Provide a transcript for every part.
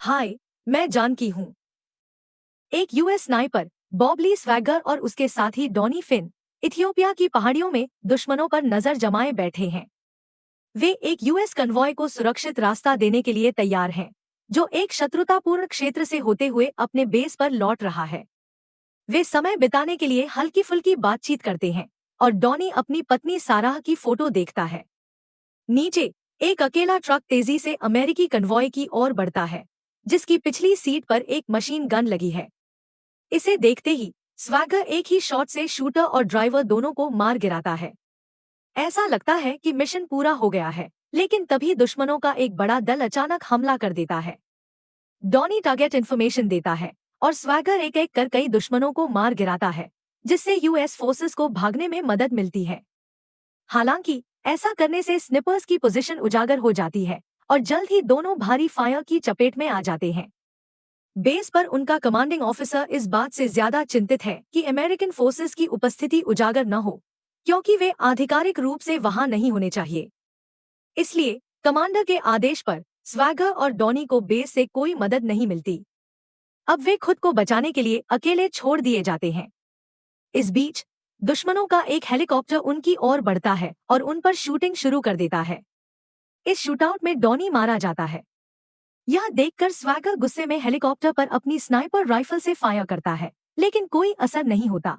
हाय, मैं जानकी हूँ। एक यूएस स्नाइपर बॉब ली स्वैगर और उसके साथी डॉनी फिन इथियोपिया की पहाड़ियों में दुश्मनों पर नजर जमाए बैठे हैं। वे एक यूएस कन्वॉय को सुरक्षित रास्ता देने के लिए तैयार हैं, जो एक शत्रुतापूर्ण क्षेत्र से होते हुए अपने बेस पर लौट रहा है। वे समय बिताने के लिए हल्की फुल्की बातचीत करते हैं और डॉनी अपनी पत्नी साराह की फोटो देखता है। नीचे एक अकेला ट्रक तेजी से अमेरिकी कन्वॉय की ओर बढ़ता है, जिसकी पिछली सीट पर एक मशीन गन लगी है। इसे देखते ही स्वैगर एक ही शॉट से शूटर और ड्राइवर दोनों को मार गिराता है। ऐसा लगता है कि मिशन पूरा हो गया है, लेकिन तभी दुश्मनों का एक बड़ा दल अचानक हमला कर देता है। डॉनी टारगेट इन्फॉर्मेशन देता है और स्वैगर एक एक कर कई दुश्मनों को मार गिराता है, जिससे यूएस फोर्सेस को भागने में मदद मिलती है। हालांकि ऐसा करने से स्निपर्स की पोजीशन उजागर हो जाती है और जल्द ही दोनों भारी फायर की चपेट में आ जाते हैं। बेस पर उनका कमांडिंग ऑफिसर इस बात से ज्यादा चिंतित है कि अमेरिकन फोर्सेस की उपस्थिति उजागर न हो, क्योंकि वे आधिकारिक रूप से वहां नहीं होने चाहिए। इसलिए कमांडर के आदेश पर स्वैगर और डॉनी को बेस से कोई मदद नहीं मिलती। अब वे खुद को बचाने के लिए अकेले छोड़ दिए जाते हैं। इस बीच दुश्मनों का एक हेलीकॉप्टर उनकी ओर बढ़ता है और उन पर शूटिंग शुरू कर देता है। इस शूटआउट में डॉनी मारा जाता है। यह देखकर स्वैगर गुस्से में हेलीकॉप्टर पर अपनी स्नाइपर राइफल से फायर करता है, लेकिन कोई असर नहीं होता।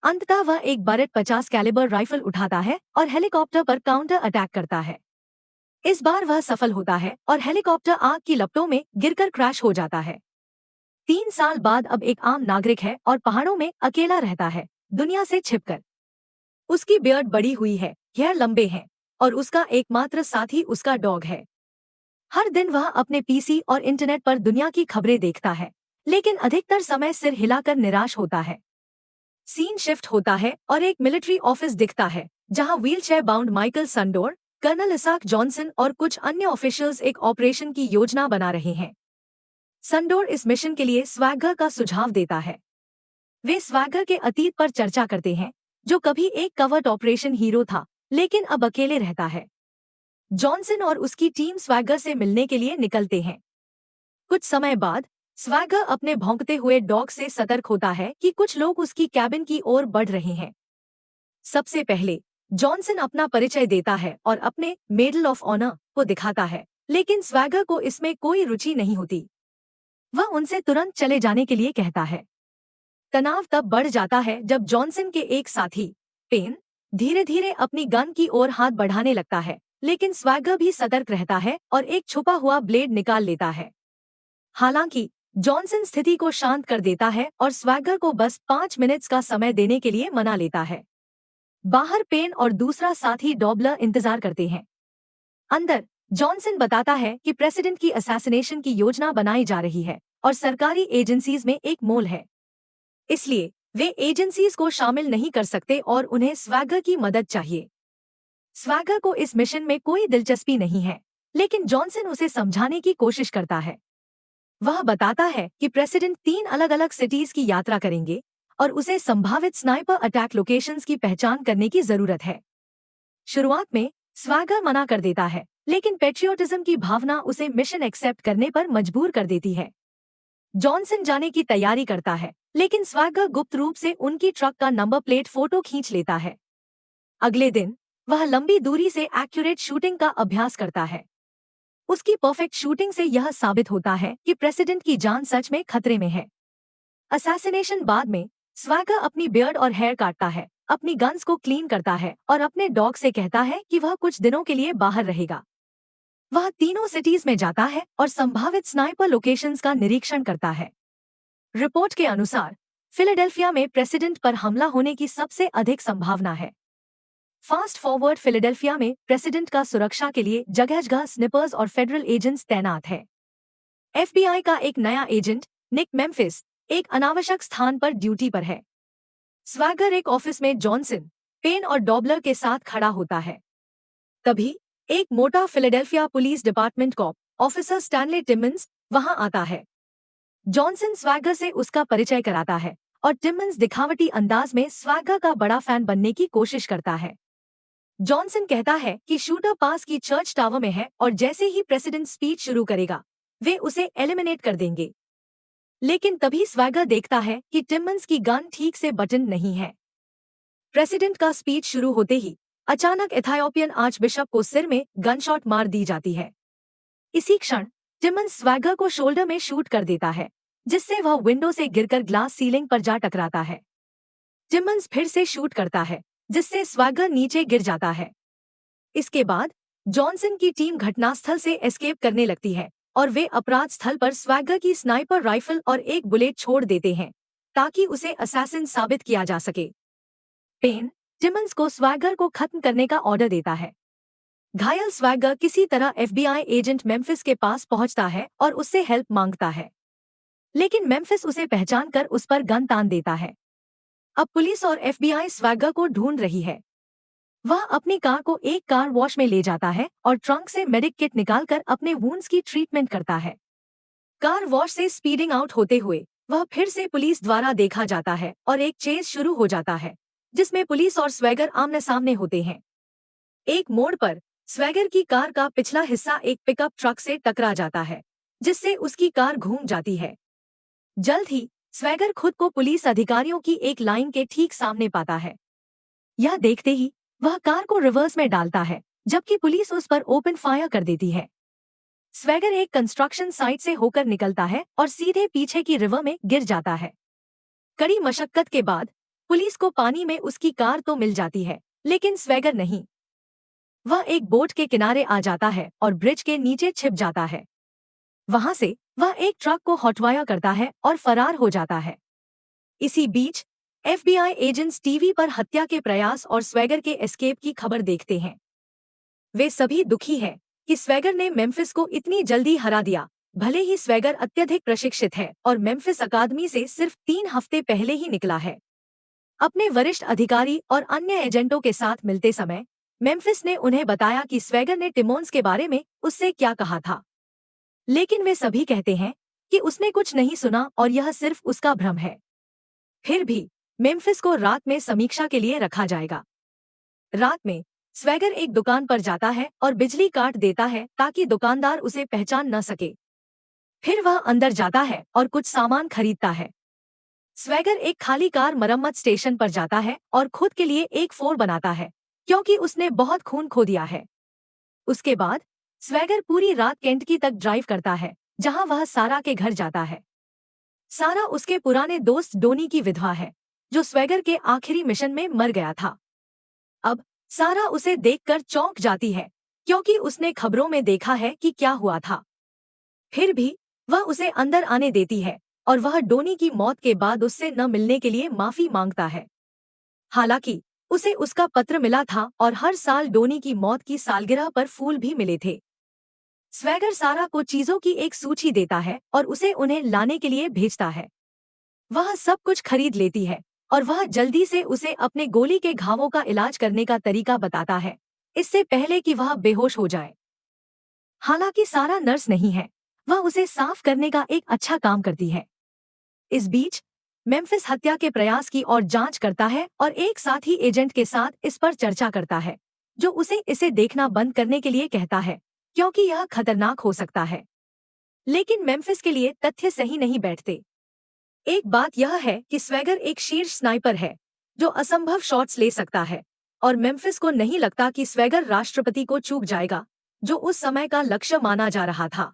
अंततः वह एक बरेट 50 कैलिबर राइफल उठाता है और हेलीकॉप्टर पर काउंटर अटैक करता है। इस बार वह सफल होता है और हेलीकॉप्टर आग की लपटों में गिरकर क्रैश हो जाता है। 3 साल बाद अब एक आम नागरिक है और पहाड़ों में अकेला रहता है, दुनिया से छिपकर। उसकी बियर्ड बड़ी हुई है, हेयर लंबे हैं और उसका एकमात्र साथी उसका डॉग है। हर दिन वह अपने पीसी और इंटरनेट पर दुनिया की खबरें देखता है, लेकिन अधिकतर समय सिर हिलाकर निराश होता है। सीन शिफ्ट होता है और एक मिलिट्री ऑफिस दिखता है, जहां wheelchair bound Michael Sandor, colonel Isaac Johnson और कुछ अन्य ऑफिशियल्स एक ऑपरेशन की योजना बना रहे हैं। संडोर इस मिशन के लिए स्वैगर का सुझाव देता है। वे स्वैगर के अतीत पर चर्चा करते हैं, जो कभी एक कवर्ट ऑपरेशन हीरो था, लेकिन अब अकेले रहता है। जॉनसन और उसकी टीम स्वैगर से मिलने के लिए निकलते हैं। कुछ समय बाद स्वैगर अपने भौंकते हुए डॉग से सतर्क होता है कि कुछ लोग उसकी कैबिन की ओर बढ़ रहे हैं। सबसे पहले जॉनसन अपना परिचय देता है और अपने मेडल ऑफ ऑनर को दिखाता है, लेकिन स्वैगर को इसमें कोई रुचि नहीं होती। वह उनसे तुरंत चले जाने के लिए कहता है। तनाव तब बढ़ जाता है जब जॉनसन के एक साथी पेन धीरे धीरे अपनी गन की ओर हाथ बढ़ाने लगता है, लेकिन स्वैगर भी सतर्क रहता है और एक छुपा हुआ ब्लेड निकाल लेता है। हालांकि जॉनसन स्थिति को शांत कर देता है और स्वैगर को बस 5 मिनट्स का समय देने के लिए मना लेता है। बाहर पेन और दूसरा साथी डॉबलर इंतजार करते हैं। अंदर जॉनसन बताता है कि प्रेसिडेंट की असैसिनेशन की योजना बनाई जा रही है और सरकारी एजेंसीज में एक मोल है। इसलिए वे एजेंसीज को शामिल नहीं कर सकते और उन्हें स्वैगर की मदद चाहिए। स्वैगर को इस मिशन में कोई दिलचस्पी नहीं है, लेकिन जॉनसन उसे समझाने की कोशिश करता है। वह बताता है कि प्रेसिडेंट 3 अलग अलग सिटीज की यात्रा करेंगे और उसे संभावित स्नाइपर अटैक लोकेशंस की पहचान करने की जरूरत है। शुरुआत में स्वैगर मना कर देता है, लेकिन पेट्रियोटिज्म की भावना उसे मिशन एक्सेप्ट करने पर मजबूर कर देती है। जॉनसन जाने की तैयारी करता है, लेकिन स्वैगर गुप्त रूप से उनकी ट्रक का नंबर प्लेट फोटो खींच लेता है। अगले दिन वह लंबी दूरी से एक्यूरेट शूटिंग का अभ्यास करता है। उसकी परफेक्ट शूटिंग से यह साबित होता है कि प्रेसिडेंट की जान सच में खतरे में है। असैसिनेशन बाद में स्वैगर अपनी बियर्ड और हेयर काटता है, अपनी गन्स को क्लीन करता है और अपने डॉग से कहता है कि वह कुछ दिनों के लिए बाहर रहेगा। वह तीनों सिटीज में जाता है और संभावित स्नाइपर लोकेशंस का निरीक्षण करता है। रिपोर्ट के अनुसार फिलाडेल्फिया में प्रेसिडेंट पर हमला होने की सबसे अधिक संभावना है। फास्ट फॉरवर्ड फिलाडेल्फिया में प्रेसिडेंट का सुरक्षा के लिए जगह जगह स्निपर्स और फेडरल एजेंट्स तैनात है। एफबीआई का एक नया एजेंट निक मेम्फिस एक अनावश्यक स्थान पर ड्यूटी पर है। स्वैगर एक ऑफिस में जॉनसन, पेन और डॉबलर के साथ खड़ा होता है। तभी एक मोटा Philadelphia police department cop officer Stanley Timmons वहां आता है। जॉनसन स्वैगर से उसका परिचय कराता है और टिमन्स दिखावटी अंदाज में स्वैगर का बड़ा फैन बनने की कोशिश करता है। जॉनसन कहता है कि शूटर पास की चर्च टावर में है और जैसे ही प्रेसिडेंट स्पीच शुरू करेगा, वे उसे एलिमिनेट कर देंगे। लेकिन तभी स्वैगर देखता है कि टिम्मन्स की गन ठीक से बटन नहीं है। प्रेसिडेंट का स्पीच शुरू होते ही अचानक इथियोपियन आर्चबिशप को सिर में गनशॉट मार दी जाती है। इसी क्षण टिम्मन्स स्वैगर को शोल्डर में शूट कर देता है, जिससे वह विंडो से गिरकर ग्लास सीलिंग पर जा टकराता है। टिम्मन्स फिर से शूट करता है, जिससे स्वैगर नीचे गिर जाता है। इसके बाद जॉनसन की टीम घटनास्थल से एस्केप करने लगती है और वे अपराध स्थल पर स्वैगर की स्नाइपर राइफल और एक बुलेट छोड़ देते हैं ताकि उसे असैसिन साबित किया जा सके। पेन टिम्मन्स को स्वैगर को खत्म करने का ऑर्डर देता है। घायल स्वैगर किसी तरह एफबीआई एजेंट मेम्फिस के पास पहुंचता है और उससे हेल्प मांगता है, लेकिन मेम्फिस उसे पहचानकर उस पर गन तान देता है। अब पुलिस और एफबीआई स्वैगर को ढूंढ रही है। वह अपनी कार को एक कार वॉश में ले जाता है और ट्रंक से मेडिक किट निकालकर अपने वुंड्स की ट्रीटमेंट करता है। कार वॉश से स्पीडिंग आउट होते हुए वह फिर से पुलिस द्वारा देखा जाता है और एक चेज शुरू हो जाता है, जिसमें पुलिस और स्वैगर आमने सामने होते हैं। एक मोड़ पर स्वैगर की कार का पिछला हिस्सा एक पिकअप ट्रक से टकरा जाता है, जिससे उसकी कार घूम जाती है। जल्द ही स्वैगर खुद को पुलिस अधिकारियों की एक लाइन के ठीक सामने पाता है। यह देखते ही वह कार को रिवर्स में डालता है, जबकि पुलिस उस पर ओपन फायर कर देती है। स्वैगर एक कंस्ट्रक्शन साइट से होकर निकलता है और सीधे पीछे की रिवर में गिर जाता है। कड़ी मशक्कत के बाद पुलिस को पानी में उसकी कार तो मिल जाती है, लेकिन स्वैगर नहीं। वह एक बोट के किनारे आ जाता है और ब्रिज के नीचे छिप जाता है। वहां से वह एक ट्रक को हॉटवायर करता है और फरार हो जाता है। इसी बीच एफबीआई एजेंट्स टीवी पर हत्या के प्रयास और स्वैगर के एस्केप की खबर देखते हैं। वे सभी दुखी हैं कि स्वैगर ने मेम्फिस को इतनी जल्दी हरा दिया। भले ही स्वैगर अत्यधिक प्रशिक्षित है और मेम्फिस अकादमी से सिर्फ 3 हफ्ते पहले ही निकला है। अपने वरिष्ठ अधिकारी और अन्य एजेंटों के साथ मिलते समय मेम्फिस ने उन्हें बताया कि स्वैगर ने टिमोन्स के बारे में उससे क्या कहा था, लेकिन वे सभी कहते हैं कि उसने कुछ नहीं सुना और यह सिर्फ उसका भ्रम है। फिर भी मेम्फिस को रात में समीक्षा के लिए रखा जाएगा। रात में स्वैगर एक दुकान पर जाता है और बिजली काट देता है ताकि दुकानदार उसे पहचान न सके। फिर वह अंदर जाता है और कुछ सामान खरीदता है। स्वैगर एक खाली कार मरम्मत स्टेशन पर जाता है और खुद के लिए एक फोर बनाता है, क्योंकि उसने बहुत खून खो दिया है। उसके बाद स्वैगर पूरी रात केंटकी तक ड्राइव करता है, जहां वह सारा के घर जाता है। सारा उसके पुराने दोस्त डोनी की विधवा है, जो स्वैगर के आखिरी मिशन में मर गया था। अब सारा उसे देखकर चौंक जाती है, क्योंकि उसने खबरों में देखा है कि क्या हुआ था। फिर भी वह उसे अंदर आने देती है और वह डोनी की मौत के बाद उससे न मिलने के लिए माफी मांगता है। हालांकि उसे उसका पत्र मिला था और हर साल डोनी की मौत की सालगिरह पर फूल भी मिले थे। स्वैगर सारा को चीजों की एक सूची देता है और उसे उन्हें लाने के लिए भेजता है। वह सब कुछ खरीद लेती है और वह जल्दी से उसे अपने गोली के घावों का इलाज करने का तरीका बताता है, इससे पहले कि वह बेहोश हो जाए। हालांकि सारा नर्स नहीं है, वह उसे साफ करने का एक अच्छा काम करती है। इस बीच मेम्फिस हत्या के प्रयास की और जांच करता है और एक साथी एजेंट के साथ इस पर चर्चा करता है, जो उसे इसे देखना बंद करने के लिए कहता है, क्योंकि यह खतरनाक हो सकता है। लेकिन मेम्फिस के लिए तथ्य सही नहीं बैठते। एक बात यह है कि स्वैगर एक शीर्ष स्नाइपर है, जो असंभव शॉट्स ले सकता है, और मेम्फिस को नहीं लगता कि स्वैगर राष्ट्रपति को चूक जाएगा, जो उस समय का लक्ष्य माना जा रहा था।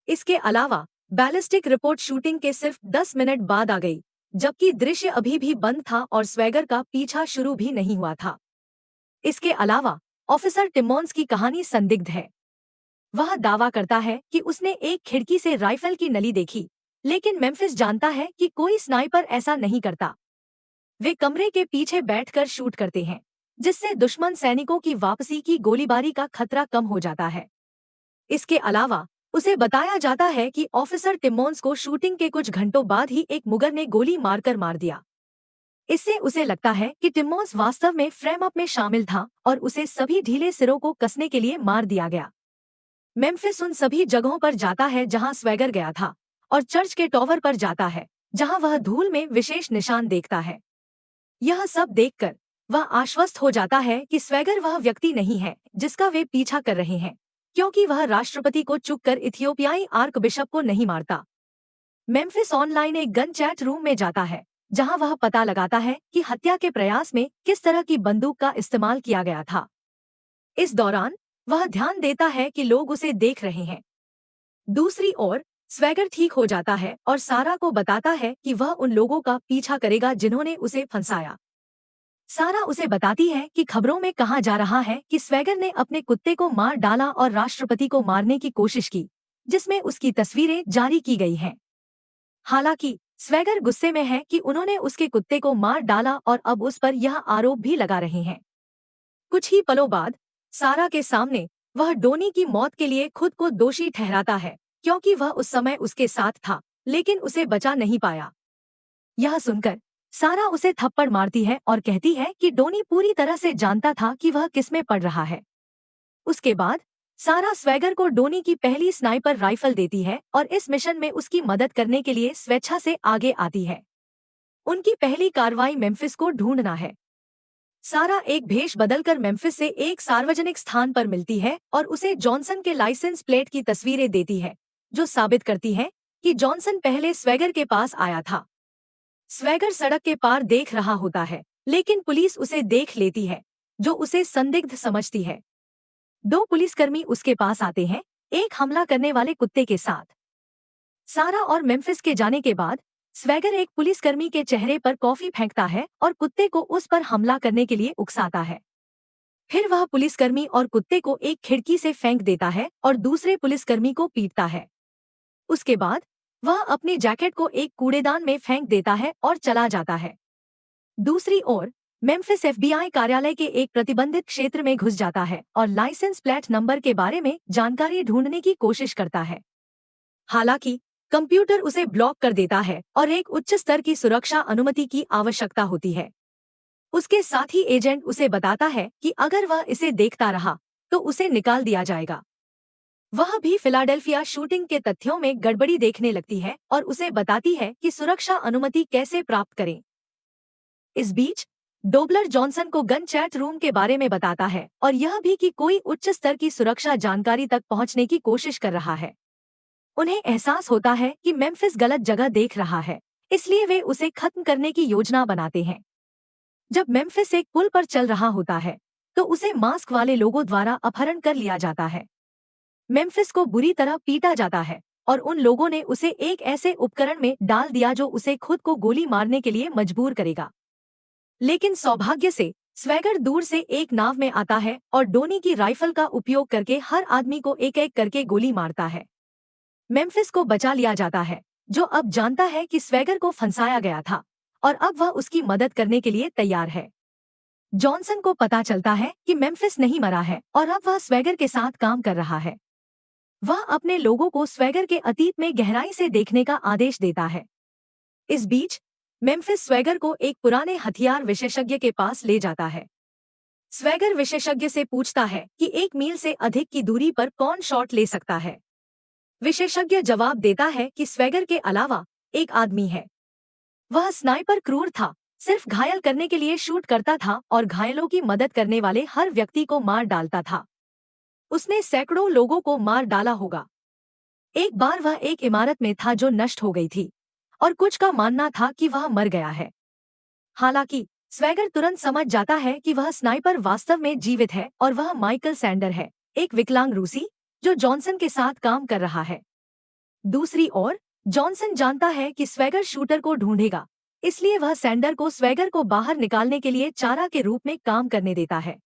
इसके अलावा बैलिस्टिक रिपोर्ट शूटिंग के सिर्फ 10 मिनट बाद आ गई, जबकि दृश्य अभी भी बंद था और स्वैगर का पीछा शुरू भी नहीं हुआ था। इसके अलावा ऑफिसर टिमोन्स की कहानी संदिग्ध है। वह दावा करता है कि उसने एक खिड़की से राइफल की नली देखी, लेकिन मेम्फिस जानता है कि कोई स्नाइपर ऐसा नहीं करता। वे कमरे के पीछे बैठकर शूट करते हैं, जिससे दुश्मन सैनिकों की वापसी की गोलीबारी का खतरा कम हो जाता है। इसके अलावा उसे बताया जाता है कि ऑफिसर टिमोन्स को शूटिंग के कुछ घंटों बाद ही एक मुगर ने गोली मारकर मार दिया। इससे उसे लगता है कि टिमोन्स वास्तव में फ्रेम अप में शामिल था और उसे सभी ढीले सिरों को कसने के लिए मार दिया गया। मेम्फिस उन सभी जगहों पर जाता है जहां स्वैगर गया था और चर्च के टॉवर पर जाता है, जहां वह धूल में विशेष निशान देखता है। यह सब देखकर वह आश्वस्त हो जाता है कि स्वैगर वह व्यक्ति नहीं है जिसका वे पीछा कर रहे हैं। क्योंकि वह राष्ट्रपति को चुपकर इथियोपियाई आर्क बिशप को नहीं मारता। मेम्फिस ऑनलाइन एक गन चैट रूम में जाता है, जहां वह पता लगाता है कि हत्या के प्रयास में किस तरह की बंदूक का इस्तेमाल किया गया था। इस दौरान वह ध्यान देता है कि लोग उसे देख रहे हैं। दूसरी ओर स्वैगर ठीक हो जाता है और सारा को बताता है कि वह उन लोगों का पीछा करेगा जिन्होंने उसे फंसाया। सारा उसे बताती है कि खबरों में कहा जा रहा है कि स्वैगर ने अपने कुत्ते को मार डाला और राष्ट्रपति को मारने की कोशिश की, जिसमें उसकी तस्वीरें जारी की गई हैं। हालांकि स्वैगर गुस्से में है कि उन्होंने उसके कुत्ते को मार डाला और अब उस पर यह आरोप भी लगा रहे हैं। कुछ ही पलों बाद सारा के सामने वह डोनी की मौत के लिए खुद को दोषी ठहराता है, क्योंकि वह उस समय उसके साथ था लेकिन उसे बचा नहीं पाया। यह सुनकर सारा उसे थप्पड़ मारती है और कहती है कि डोनी पूरी तरह से जानता था कि वह किसमें पड़ रहा है। उसके बाद सारा स्वैगर को डोनी की पहली स्नाइपर राइफल देती है और इस मिशन में उसकी मदद करने के लिए स्वेच्छा से आगे आती है। उनकी पहली कार्रवाई मेम्फिस को ढूंढना है। सारा एक भेष बदलकर मेम्फिस से एक सार्वजनिक स्थान पर मिलती है और उसे जॉनसन के लाइसेंस प्लेट की तस्वीरें देती है, जो साबित करती है कि जॉनसन पहले स्वैगर के पास आया था। स्वैगर सड़क के पार देख रहा होता है, लेकिन पुलिस उसे देख लेती है, जो उसे संदिग्ध समझती है। दो पुलिसकर्मी उसके पास आते हैं, एक हमला करने वाले कुत्ते के साथ। सारा और मेम्फिस के जाने के बाद स्वैगर एक पुलिसकर्मी के चेहरे पर कॉफी फेंकता है और कुत्ते को उस पर हमला करने के लिए उकसाता है। फिर वह पुलिसकर्मी और कुत्ते को एक खिड़की से फेंक देता है और दूसरे पुलिसकर्मी को पीटता है। उसके बाद वह अपनी जैकेट को एक कूड़ेदान में फेंक देता है और चला जाता है। दूसरी ओर मेम्फिस एफबीआई कार्यालय के एक प्रतिबंधित क्षेत्र में घुस जाता है और लाइसेंस प्लेट नंबर के बारे में जानकारी ढूंढने की कोशिश करता है। हालांकि कंप्यूटर उसे ब्लॉक कर देता है और एक उच्च स्तर की सुरक्षा अनुमति की आवश्यकता होती है। उसके साथी एजेंट उसे बताता है कि अगर वह इसे देखता रहा तो उसे निकाल दिया जाएगा। वह भी फिलाडेल्फिया शूटिंग के तथ्यों में गड़बड़ी देखने लगती है और उसे बताती है कि सुरक्षा अनुमति कैसे प्राप्त करें। इस बीच डोबलर जॉनसन को गन चैट रूम के बारे में बताता है और यह भी कि कोई उच्च स्तर की सुरक्षा जानकारी तक पहुंचने की कोशिश कर रहा है। उन्हें एहसास होता है कि मेम्फिस गलत जगह देख रहा है, इसलिए वे उसे खत्म करने की योजना बनाते हैं। जब मेम्फिस एक पुल पर चल रहा होता है तो उसे मास्क वाले लोगों द्वारा अपहरण कर लिया जाता है। मेम्फिस को बुरी तरह पीटा जाता है और उन लोगों ने उसे एक ऐसे उपकरण में डाल दिया जो उसे खुद को गोली मारने के लिए मजबूर करेगा। लेकिन सौभाग्य से स्वैगर दूर से एक नाव में आता है और डोनी की राइफल का उपयोग करके हर आदमी को एक एक करके गोली मारता है। मेम्फिस को बचा लिया जाता है, जो अब जानता है कि स्वैगर को फंसाया गया था और अब वह उसकी मदद करने के लिए तैयार है। जॉनसन को पता चलता है कि मेम्फिस नहीं मरा है और अब वह स्वैगर के साथ काम कर रहा है। वह अपने लोगों को स्वैगर के अतीत में गहराई से देखने का आदेश देता है। इस बीच मेम्फिस स्वैगर को एक पुराने हथियार विशेषज्ञ के पास ले जाता है। स्वैगर विशेषज्ञ से पूछता है कि 1 मील से अधिक की दूरी पर कौन शॉट ले सकता है। विशेषज्ञ जवाब देता है कि स्वैगर के अलावा एक आदमी है। वह स्नाइपर क्रूर था, सिर्फ घायल करने के लिए शूट करता था और घायलों की मदद करने वाले हर व्यक्ति को मार डालता था। उसने सैकड़ों लोगों को मार डाला होगा। एक बार वह एक इमारत में था जो नष्ट हो गई थी और कुछ का मानना था कि वह मर गया है। हालांकि स्वैगर तुरंत समझ जाता है कि वह स्नाइपर वास्तव में जीवित है और वह माइकल सैंडर है, एक विकलांग रूसी जो जॉनसन के साथ काम कर रहा है। दूसरी ओर जॉनसन जानता है कि स्वैगर शूटर को ढूंढेगा, इसलिए वह सैंडर को स्वैगर को बाहर निकालने के लिए चारा के रूप में काम करने देता है।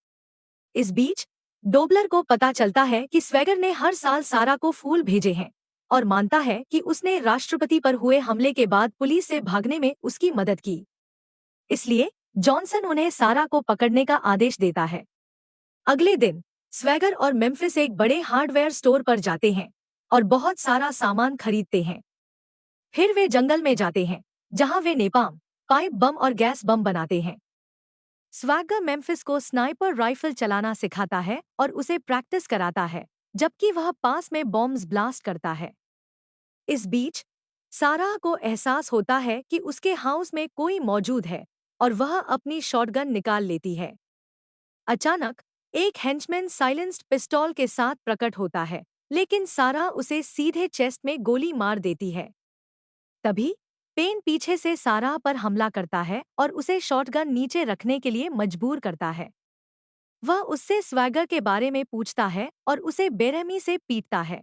इस बीच डोबलर को पता चलता है कि स्वैगर ने हर साल सारा को फूल भेजे हैं और मानता है कि उसने राष्ट्रपति पर हुए हमले के बाद पुलिस से भागने में उसकी मदद की। इसलिए जॉनसन उन्हें सारा को पकड़ने का आदेश देता है। अगले दिन स्वैगर और मेम्फिस एक बड़े हार्डवेयर स्टोर पर जाते हैं और बहुत सारा सामान खरीदते हैं। फिर वे जंगल में जाते हैं, जहां वे नेपाम, पाइप बम और गैस बम बनाते हैं। स्वैगर मेम्फिस को स्नाइपर राइफल चलाना सिखाता है और उसे प्रैक्टिस कराता है, जबकि वह पास में बॉम्ब्स ब्लास्ट करता है। इस बीच सारा को एहसास होता है कि उसके हाउस में कोई मौजूद है और वह अपनी शॉटगन निकाल लेती है। अचानक एक हेंचमैन साइलेंस्ड पिस्टल के साथ प्रकट होता है, लेकिन सारा उसे सीधे चेस्ट में गोली मार देती है। तभी पेन पीछे से सारा पर हमला करता है और उसे शॉटगन नीचे रखने के लिए मजबूर करता है। वह उससे स्वैगर के बारे में पूछता है और उसे बेरहमी से पीटता है।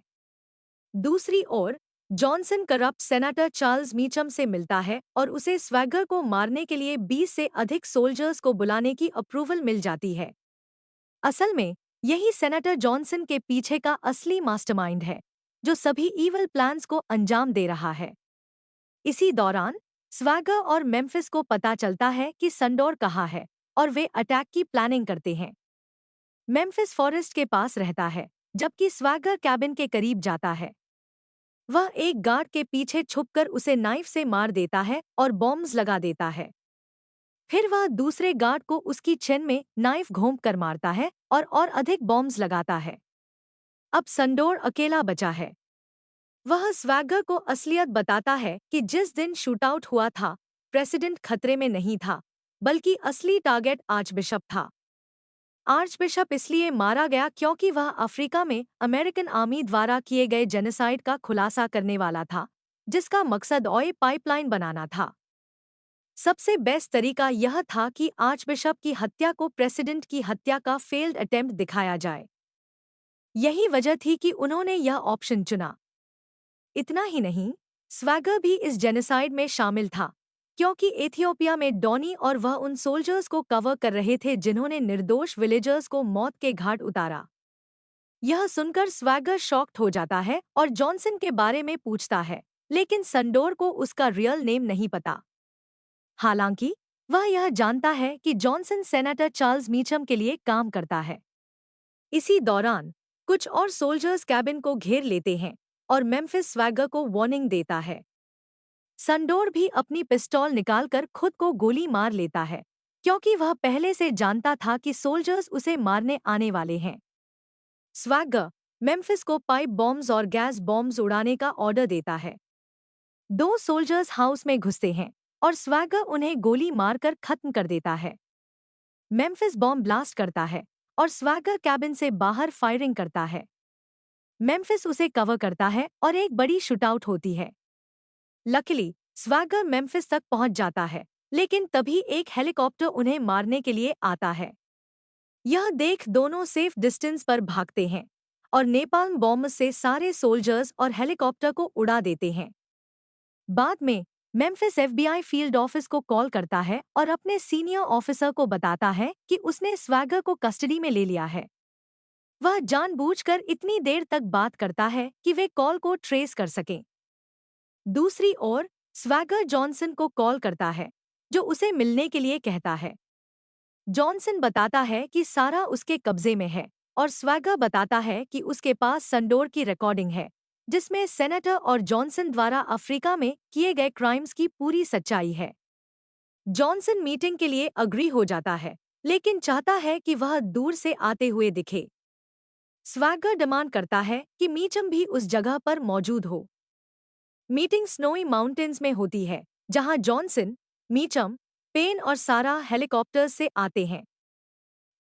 दूसरी ओर Johnson corrupt senator Charles Mitcham से मिलता है और उसे स्वैगर को मारने के लिए 20 से अधिक सोल्जर्स को बुलाने की अप्रूवल मिल जाती है। असल में यही सेनेटर जॉनसन के पीछे का असली मास्टरमाइंड है, जो सभी ईवल प्लान्स को अंजाम दे रहा है। इसी दौरान स्वैगर और मेम्फिस को पता चलता है कि संडोर कहाँ है और वे अटैक की प्लानिंग करते हैं। मेम्फिस फॉरेस्ट के पास रहता है, जबकि स्वैगर कैबिन के करीब जाता है। वह एक गार्ड के पीछे छुपकर उसे नाइफ से मार देता है और बॉम्ब्स लगा देता है। फिर वह दूसरे गार्ड को उसकी चेन में नाइफ घोंप कर मारता है और अधिक बॉम्ब्स लगाता है। अब संडोर अकेला बचा है। वह स्वैगर को असलियत बताता है कि जिस दिन शूटआउट हुआ था, प्रेसिडेंट खतरे में नहीं था, बल्कि असली टारगेट आर्चबिशप था। आर्चबिशप इसलिए मारा गया क्योंकि वह अफ्रीका में अमेरिकन आर्मी द्वारा किए गए जेनोसाइड का खुलासा करने वाला था, जिसका मकसद ऑयल पाइपलाइन बनाना था। सबसे बेस्ट तरीका यह था कि आर्चबिशप की हत्या को प्रेसिडेंट की हत्या का फेल्ड अटेम्प्ट दिखाया जाए। यही वजह थी कि उन्होंने यह ऑप्शन चुना। इतना ही नहीं, स्वैगर भी इस जेनोसाइड में शामिल था, क्योंकि एथियोपिया में डॉनी और वह उन सोल्जर्स को कवर कर रहे थे जिन्होंने निर्दोष विलेजर्स को मौत के घाट उतारा। यह सुनकर स्वैगर शॉक्ड हो जाता है और जॉनसन के बारे में पूछता है, लेकिन संडोर को उसका रियल नेम नहीं पता। हालांकि वह यह जानता है कि जॉनसन सेनेटर चार्ल्स मीचम के लिए काम करता है। इसी दौरान कुछ और सोल्जर्स कैबिन को घेर लेते हैं और मेम्फिस स्वैगर को वार्निंग देता है। संडोर भी अपनी पिस्टल निकालकर खुद को गोली मार लेता है, क्योंकि वह पहले से जानता था कि सोल्जर्स उसे मारने आने वाले हैं। स्वैगर मेम्फिस को पाइप बॉम्ब्स और गैस बॉम्ब्स उड़ाने का ऑर्डर देता है। दो सोल्जर्स हाउस में घुसते हैं और स्वैगर उन्हें गोली मारकर खत्म कर देता है। मेम्फिस बॉम्ब ब्लास्ट करता है और स्वैगर कैबिन से बाहर फायरिंग करता है। मेम्फिस उसे कवर करता है और एक बड़ी शूटआउट होती है। लकीली स्वैगर मेम्फिस तक पहुंच जाता है, लेकिन तभी एक हेलीकॉप्टर उन्हें मारने के लिए आता है। यह देख दोनों सेफ डिस्टेंस पर भागते हैं और नेपाल्म बॉम्ब से सारे सोल्जर्स और हेलीकॉप्टर को उड़ा देते हैं। बाद में मेम्फिस एफबीआई फील्ड ऑफिस को कॉल करता है और अपने सीनियर ऑफिसर को बताता है कि उसने स्वैगर को कस्टडी में ले लिया है। वह जानबूझकर इतनी देर तक बात करता है कि वे कॉल को ट्रेस कर सकें। दूसरी ओर स्वैगर जॉनसन को कॉल करता है, जो उसे मिलने के लिए कहता है। जॉनसन बताता है कि सारा उसके कब्जे में है और स्वैगर बताता है कि उसके पास संडोर की रिकॉर्डिंग है, जिसमें सेनेटर और जॉनसन द्वारा अफ्रीका में किए गए क्राइम्स की पूरी सच्चाई है। जॉनसन मीटिंग के लिए अग्री हो जाता है, लेकिन चाहता है कि वह दूर से आते हुए दिखे। स्वैगर डिमांड करता है कि मीचम भी उस जगह पर मौजूद हो। मीटिंग स्नोई माउंटेन्स में होती है, जहां जॉनसन, मीचम, पेन और सारा हेलीकॉप्टर्स से आते हैं।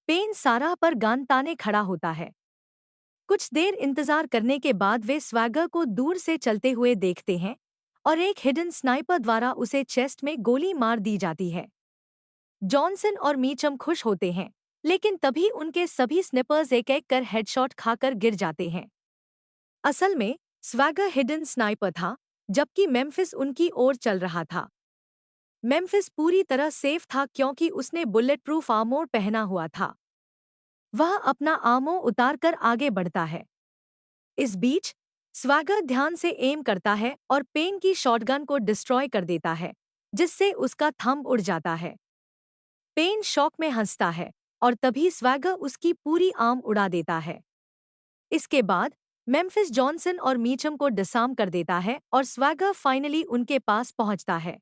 पेन सारा पर गान ताने खड़ा होता है। कुछ देर इंतजार करने के बाद वे स्वैगर को दूर से चलते हुए देखते हैं और एक हिडन स्नाइपर द्वारा उसे चेस्ट में गोली मार दी जाती है। जॉनसन और मीचम खुश होते हैं, लेकिन तभी उनके सभी स्निपर्स एक एक कर हेडशॉट खाकर गिर जाते हैं। असल में स्वैगर हिडन स्नाइपर था, जबकि मेम्फिस उनकी ओर चल रहा था। मेम्फिस पूरी तरह सेफ था क्योंकि उसने बुलेट प्रूफ आर्मोर पहना हुआ था। वह अपना आर्मोर उतारकर आगे बढ़ता है। इस बीच स्वैगर ध्यान से एम करता है और पेन की शॉटगन को डिस्ट्रॉय कर देता है, जिससे उसका थंब उड़ जाता है। पेन शॉक में हंसता है और तभी स्वैगर उसकी पूरी आर्म उड़ा देता है। इसके बाद मेम्फिस जॉनसन और मीचम को डिसआर्म कर देता है और स्वैगर फाइनली उनके पास पहुंचता है।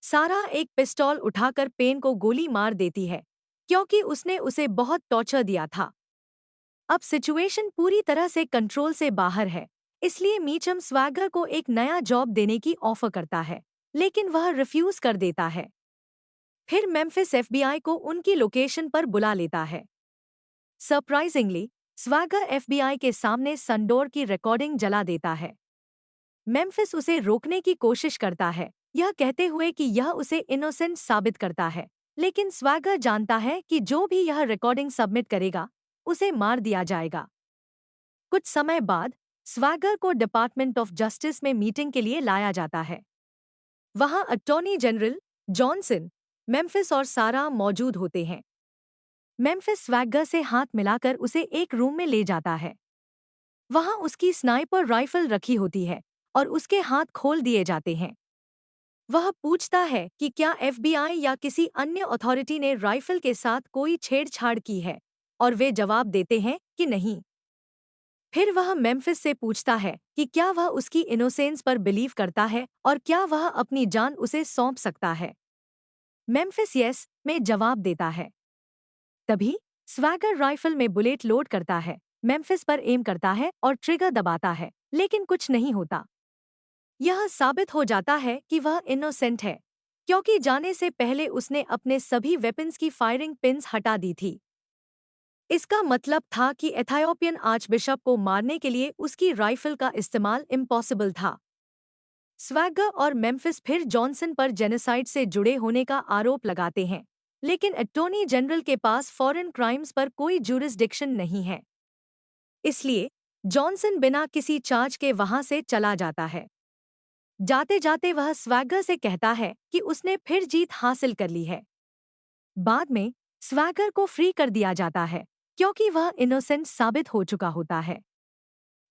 सारा एक पिस्टल उठाकर पेन को गोली मार देती है, क्योंकि उसने उसे बहुत टॉर्चर दिया था। अब सिचुएशन पूरी तरह से कंट्रोल से बाहर है, इसलिए मीचम स्वैगर को एक नया जॉब देने की ऑफर करता है, लेकिन वह रिफ्यूज कर देता है। फिर मेम्फिस एफबीआई को उनकी लोकेशन पर बुला लेता है। सरप्राइजिंगली स्वैगर एफबीआई के सामने सनडोर की रिकॉर्डिंग जला देता है। मेम्फिस उसे रोकने की कोशिश करता है, यह कहते हुए कि यह उसे इनोसेंट साबित करता है, लेकिन स्वैगर जानता है कि जो भी यह रिकॉर्डिंग सबमिट करेगा उसे मार दिया जाएगा। कुछ समय बाद स्वैगर को डिपार्टमेंट ऑफ जस्टिस में मीटिंग के लिए लाया जाता है। वहां अटॉर्नी जनरल जॉनसन, मेम्फिस और सारा मौजूद होते हैं। मेम्फिस स्वैगर से हाथ मिलाकर उसे एक रूम में ले जाता है। वहां उसकी स्नाइपर राइफल रखी होती है और उसके हाथ खोल दिए जाते हैं। वह पूछता है कि क्या एफबीआई या किसी अन्य अथॉरिटी ने राइफल के साथ कोई छेड़छाड़ की है, और वे जवाब देते हैं कि नहीं। फिर वह मेम्फिस से पूछता है कि क्या वह उसकी इनोसेंस पर बिलीव करता है और क्या वह अपनी जान उसे सौंप सकता है। मेम्फिस यस में जवाब देता है। तभी स्वैगर राइफल में बुलेट लोड करता है, मेम्फिस पर एम करता है और ट्रिगर दबाता है, लेकिन कुछ नहीं होता। यह साबित हो जाता है कि वह इनोसेंट है, क्योंकि जाने से पहले उसने अपने सभी वेपन्स की फायरिंग पिन्स हटा दी थी। इसका मतलब था कि एथियोपियन आर्चबिशप को मारने के लिए उसकी राइफल का इस्तेमाल इम्पॉसिबल था। स्वैगर और मेम्फिस फिर जॉनसन पर जेनोसाइड से जुड़े होने का आरोप लगाते हैं, लेकिन अटॉर्नी जनरल के पास फॉरेन क्राइम्स पर कोई जुरिसडिक्शन नहीं है। इसलिए जॉनसन बिना किसी चार्ज के वहां से चला जाता है। जाते जाते वह स्वैगर से कहता है कि उसने फिर जीत हासिल कर ली है। बाद में स्वैगर को फ्री कर दिया जाता है, क्योंकि वह इनोसेंट साबित हो चुका होता है।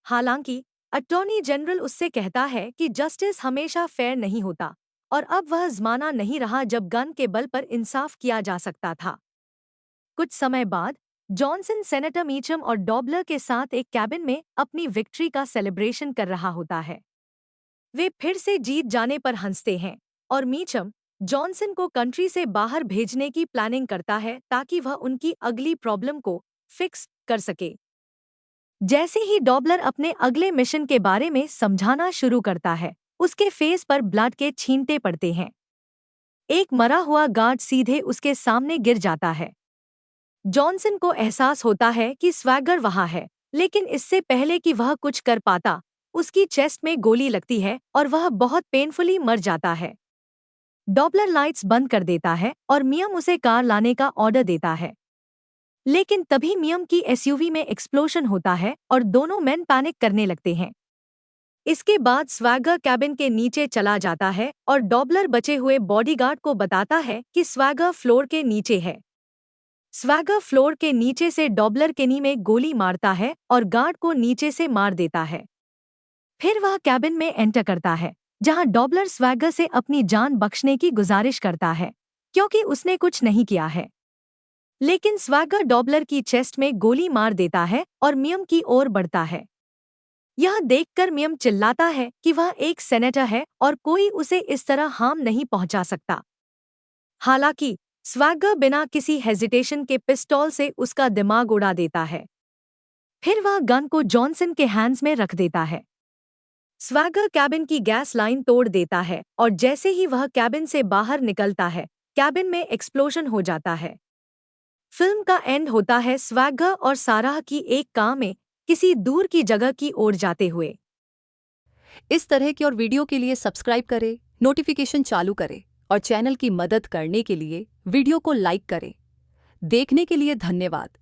हालांकि अटॉर्नी जनरल उससे कहता है कि जस्टिस हमेशा फेयर नहीं होता और अब वह ज़माना नहीं रहा जब गन के बल पर इंसाफ किया जा सकता था। कुछ समय बाद जॉनसन सेनेटर मीचम और डॉबलर के साथ एक कैबिन में अपनी विक्ट्री का सेलिब्रेशन कर रहा होता है। वे फिर से जीत जाने पर हंसते हैं और मीचम जॉनसन को कंट्री से बाहर भेजने की प्लानिंग करता है ताकि वह उनकी अगली प्रॉब्लम को फिक्स कर सके। जैसे ही डॉबलर अपने अगले मिशन के बारे में समझाना शुरू करता है, उसके फेस पर ब्लड के छींटे पड़ते हैं। एक मरा हुआ गार्ड सीधे उसके सामने गिर जाता है। जॉनसन को एहसास होता है कि स्वैगर वहां है, लेकिन इससे पहले कि वह कुछ कर पाता, उसकी चेस्ट में गोली लगती है और वह बहुत पेनफुली मर जाता है। डॉपलर लाइट्स बंद कर देता है और मियम उसे कार लाने का ऑर्डर देता है। लेकिन तभी मियम की एसयूवी में एक्सप्लोशन होता है और दोनों मेन पैनिक करने लगते हैं। इसके बाद स्वैगर कैबिन के नीचे चला जाता है और डॉबलर बचे हुए बॉडीगार्ड को बताता है कि स्वैगर फ्लोर के नीचे है। स्वैगर फ्लोर के नीचे से डॉबलर के नी में गोली मारता है और गार्ड को नीचे से मार देता है। फिर वह कैबिन में एंटर करता है, जहां डॉबलर स्वैगर से अपनी जान बख्शने की गुजारिश करता है, क्योंकि उसने कुछ नहीं किया है। लेकिन स्वैगर डॉबलर की चेस्ट में गोली मार देता है और मियम की ओर बढ़ता है। यह देखकर मियम चिल्लाता है कि वह एक सेनेटर है और कोई उसे इस तरह हार्म नहीं पहुंचा सकता। हालांकि स्वैगर बिना किसी हेजिटेशन के पिस्टल से उसका दिमाग उड़ा देता है। फिर वह गन को जॉनसन के हैंड्स में रख देता है। स्वैगर कैबिन की गैस लाइन तोड़ देता है और जैसे ही वह कैबिन से बाहर निकलता है, कैबिन में एक्सप्लोजन हो जाता है। फिल्म का एंड होता है स्वैगर और साराह की एक कार में किसी दूर की जगह की ओर जाते हुए। इस तरह की और वीडियो के लिए सब्सक्राइब करें, नोटिफिकेशन चालू करें और चैनल की मदद करने के लिए वीडियो को लाइक करें। देखने के लिए धन्यवाद।